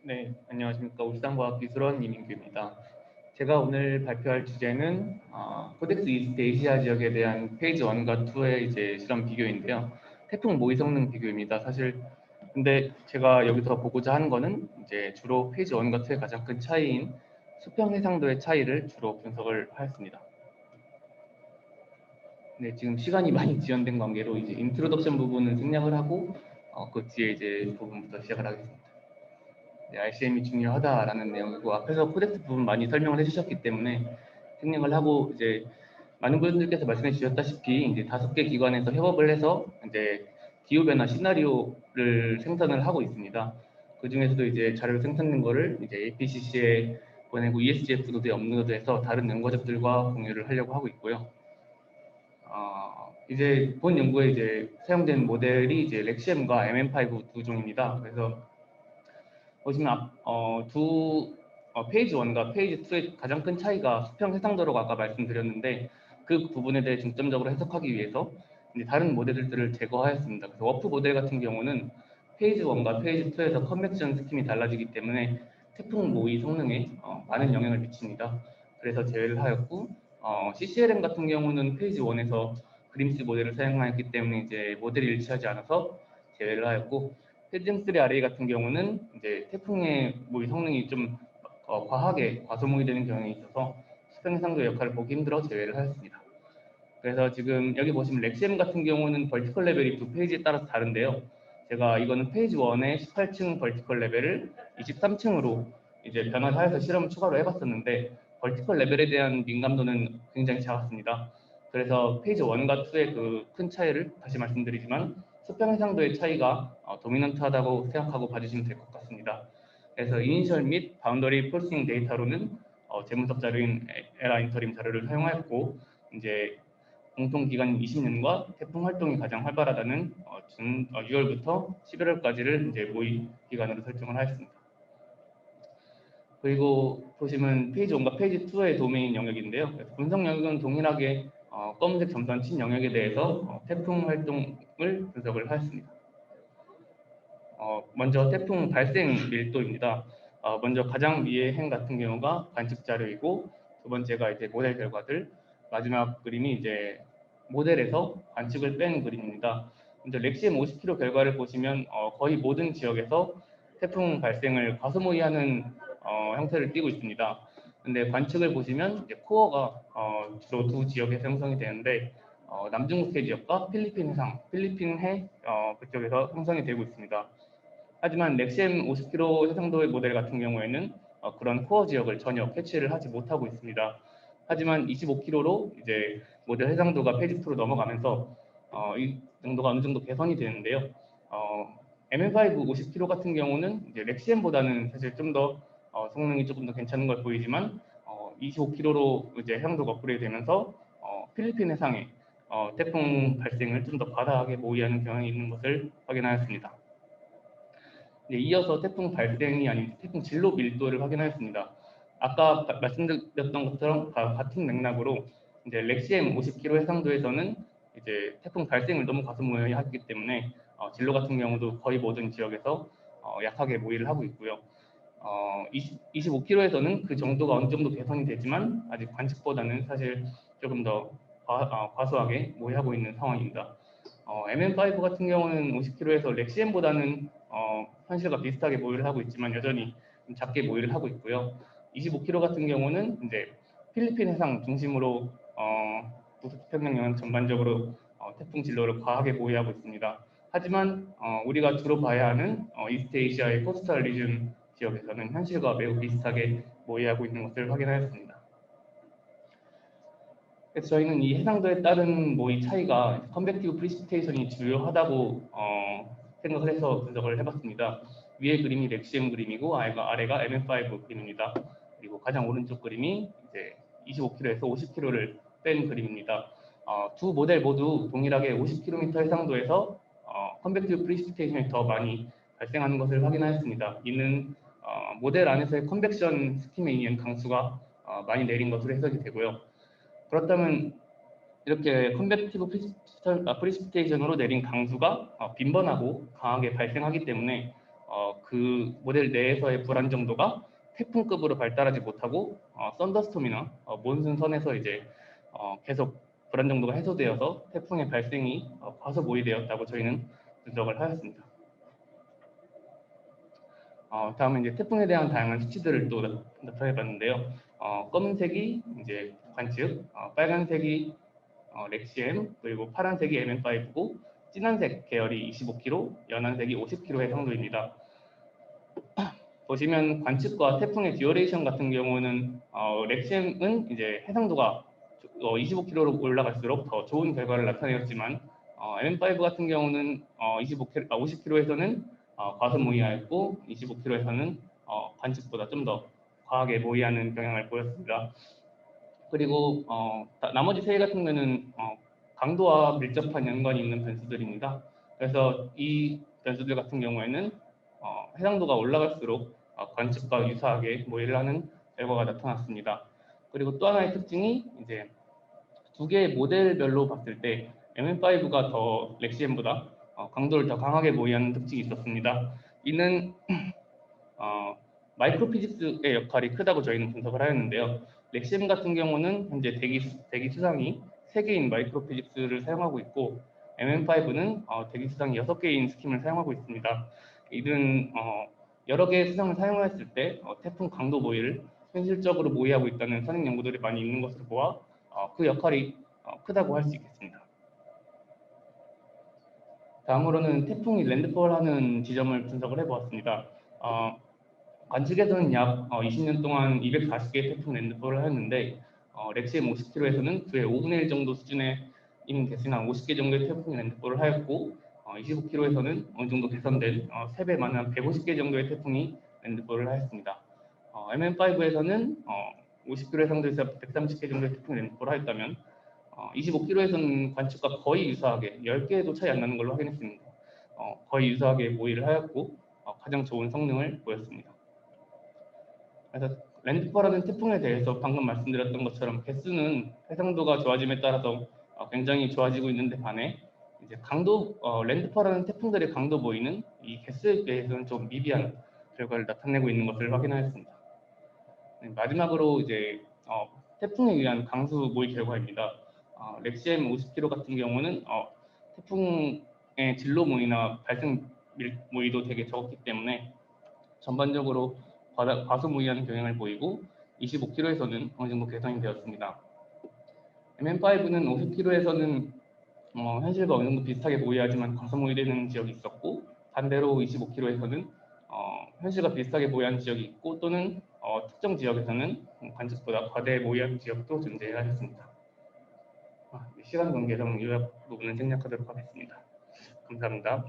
네, 안녕하십니까. 울산과학기술원 이민규입니다. 제가 오늘 발표할 주제는 코덱스 이스트 에이시아 지역에 대한 페이지 1과 2의 이제 실험 비교인데요. 태풍 모의 성능 비교입니다. 사실 근데 제가 여기서 보고자 하는 거는 이제 주로 페이지 1과 2의 가장 큰 차이인 수평 해상도의 차이를 주로 분석을 하였습니다. 네, 지금 시간이 많이 지연된 관계로 이제 인트로덕션 부분은 생략을 하고 그 뒤에 이제 부분부터 시작을 하겠습니다. 네, RCM이 중요하다라는 내용이고 앞에서 코덱스 부분 많이 설명을 해주셨기 때문에 생략을 하고 이제 많은 분들께서 말씀해 주셨다시피 이제 5개 기관에서 협업을 해서 이제 기후 변화 시나리오를 생산을 하고 있습니다. 그 중에서도 이제 자료 생산된 거를 이제 APCC에 보내고 ESGF 노드에 업로드해서 다른 연구자들과 공유를 하려고 하고 있고요. 이제 본 연구에 이제 사용된 모델이 이제 렉시엠과 MM5 두 종입니다. 그래서 보시면 페이지 1과 페이지 2의 가장 큰 차이가 수평 해상도라고 아까 말씀드렸는데 그 부분에 대해 중점적으로 해석하기 위해서 이제 다른 모델들을 제거하였습니다. 그래서 워프 모델 같은 경우는 페이지 1과 페이지 2에서 컨벡션 스킴이 달라지기 때문에 태풍 모의 성능에 많은 영향을 미칩니다. 그래서 제외를 하였고 CCLM 같은 경우는 페이지 1에서 그림스 모델을 사용하였기 때문에 이제 모델이 일치하지 않아서 제외를 하였고 패딩3 RA 같은 경우는 이제 태풍의 모의 성능이 좀 과하게 과소모이 되는 경향이 있어서 수평 해상도 역할을 보기 힘들어 제외를 하였습니다. 그래서 지금 여기 보시면 렉시엠 같은 경우는 벌티컬 레벨이 두 페이지에 따라서 다른데요. 제가 이거는 페이지 1의 18층 벌티컬 레벨을 23층으로 이제 변화하여서 실험을 추가로 해봤었는데 벌티컬 레벨에 대한 민감도는 굉장히 작았습니다. 그래서 페이지 1과 2의 그 큰 차이를 다시 말씀드리지만 수평 해상도의 차이가 도미넌트하다고 생각하고 봐주시면 될 것 같습니다. 그래서 이니셜 및 바운더리 폴싱 데이터로는 재분석 자료인 에라 인터림 자료를 사용하였고 이제 공통 기간인 20년과 태풍 활동이 가장 활발하다는 6월부터 11월까지를 이제 모의 기간으로 설정을 하였습니다. 그리고 보시면 페이지 1과 페이지 2의 도메인 영역인데요. 분석 영역은 동일하게 검은색 점선 친 영역에 대해서 태풍 활동을 분석을 하였습니다. 먼저 태풍 발생 밀도입니다. 먼저 가장 위의 행 같은 경우가 관측 자료이고 두 번째가 이제 모델 결과들, 마지막 그림이 이제 모델에서 관측을 뺀 그림입니다. 먼저 렉시엠 50km 결과를 보시면 거의 모든 지역에서 태풍 발생을 과소모의하는 형태를 띠고 있습니다. 근데 관측을 보시면 이제 코어가 주로 두 지역에서 형성이 되는데 남중국해 지역과 필리핀 해상, 필리핀 해 그쪽에서 형성이 되고 있습니다. 하지만 렉시엠 50km 해상도의 모델 같은 경우에는 그런 코어 지역을 전혀 캐치를 하지 못하고 있습니다. 하지만 25km로 이제 모델 해상도가 페이지 2로 넘어가면서 이 정도가 어느 정도 개선이 되는데요. MM5 50km 같은 경우는 이제 렉시엠보다는 사실 좀 더 성능이 조금 더 괜찮은 걸 보이지만 25km로 이제 해상도가 업그레이드 되면서 필리핀 해상에 태풍 발생을 좀 더 과다하게 모의하는 경향이 있는 것을 확인하였습니다. 이어서 태풍 발생이 아닌 태풍 진로 밀도를 확인하였습니다. 아까 말씀드렸던 것처럼 같은 맥락으로 이제 렉시엠 50km 해상도에서는 이제 태풍 발생을 너무 과소모의하기 때문에 진로 같은 경우도 거의 모든 지역에서 약하게 모의를 하고 있고요. 25km에서는 그 정도가 어느 정도 개선이 되지만 아직 관측보다는 사실 조금 더 과소하게 모의하고 있는 상황입니다. MM5 같은 경우는 50km에서 렉시엠보다는 현실과 비슷하게 모의를 하고 있지만 여전히 좀 작게 모의를 하고 있고요. 25km 같은 경우는 이제 필리핀 해상 중심으로 북태평양은 전반적으로 태풍 진로를 과하게 모의하고 있습니다. 하지만 우리가 주로 봐야 하는 이스트 에이시아의 코스탈 리즌 지역에서는 현실과 매우 비슷하게 모의하고 있는 것을 확인하였습니다. 그래서 저희는 이 해상도에 따른 모의 차이가 컨벡티브 프리시피테이션이 주요하다고 생각을 해서 분석을 해봤습니다. 위의 그림이 렉시엠 그림이고 아래가 MM5 그림입니다. 그리고 가장 오른쪽 그림이 이제 25km에서 50km를 뺀 그림입니다. 두 모델 모두 동일하게 50km 해상도에서 컨벡티브 프리시피테이션이 더 많이 발생하는 것을 확인하였습니다. 이는 모델 안에서의 컨벡션 스팀에 의한 강수가 많이 내린 것으로 해석이 되고요. 그렇다면 이렇게 컨벡티브 프리시피테이션으로 내린 강수가 빈번하고 강하게 발생하기 때문에 그 모델 내에서의 불안 정도가 태풍급으로 발달하지 못하고 썬더스톰이나 몬순 선에서 이제 계속 불안 정도가 해소되어서 태풍의 발생이 과소 모의되었다고 저희는 분석을 하였습니다. 다음에 이제 태풍에 대한 다양한 수치들을 또 나타내봤는데요. 검은색이 이제 관측, 빨간색이 렉시엠, 그리고 파란색이 MN5고 진한색 계열이 25km, 연한색이 50km 해상도입니다. 보시면 관측과 태풍의 듀어레이션 같은 경우는 렉시엠은 이제 해상도가 25km로 올라갈수록 더 좋은 결과를 나타내었지만 MN5 같은 경우는 50km에서는 과소 모의하였고 25km에서는 관측보다 좀 더 과하게 모의하는 경향을 보였습니다. 그리고 나머지 세 개 같은 경우는 강도와 밀접한 연관이 있는 변수들입니다. 그래서 이 변수들 같은 경우에는 해상도가 올라갈수록 관측과 유사하게 모의를 하는 결과가 나타났습니다. 그리고 또 하나의 특징이 이제 두 개의 모델별로 봤을 때 MN5가 더 렉시엠보다 강도를 더 강하게 모의하는 특징이 있었습니다. 이는 마이크로피직스의 역할이 크다고 저희는 분석을 하였는데요. 렉시엠 같은 경우는 현재 대기 수상이 3개인 마이크로피직스를 사용하고 있고 MN5는 대기 수상이 6개인 스킴을 사용하고 있습니다. 이는 여러 개의 수상을 사용했을 때 태풍 강도 모의를 현실적으로 모의하고 있다는 선행 연구들이 많이 있는 것으로 보아 그 역할이 크다고 할 수 있겠습니다. 다음으로는 태풍이 랜드폴하는 지점을 분석을 해보았습니다. 관측에서는 약 20년 동안 240개의 태풍 랜드폴을 하였는데 렉시엠 50km에서는 그의 5분의 1 정도 수준의 이미 개선한 50개 정도의 태풍 랜드폴을 하였고 25km에서는 어느 정도 개선된 3배 많은 150개 정도의 태풍이 랜드폴을 하였습니다. MN5에서는 50km 상도에서 130개 정도의 태풍 랜드폴을 하였다면 25km에서는 관측과 거의 유사하게 10개도 차이 안 나는 걸로 확인했습니다. 거의 유사하게 모의를 하였고 가장 좋은 성능을 보였습니다. 그래서 랜드폴하는 태풍에 대해서 방금 말씀드렸던 것처럼 개수는 해상도가 좋아짐에 따라서 굉장히 좋아지고 있는데 반해 이제 강도 랜드폴하는 태풍들의 강도 모의는 이 개수에 대해서는 좀 미비한 결과를 나타내고 있는 것을 확인하였습니다. 네, 마지막으로 이제 태풍에 의한 강수 모의 결과입니다. 렉시엠 50km 같은 경우는 태풍의 진로 모의나 발생 모의도 되게 적었기 때문에 전반적으로 과소 모의하는 경향을 보이고 25km에서는 어느 정도 개선이 되었습니다. MN5는 50km에서는 현실과 어느 정도 비슷하게 모의하지만 과소 모의되는 지역이 있었고 반대로 25km에서는 현실과 비슷하게 모의하는 지역이 있고 또는 특정 지역에서는 관측보다 과대 모의하는 지역도 존재하였습니다. 시간 관계상 요약 부분은 생략하도록 하겠습니다. 감사합니다.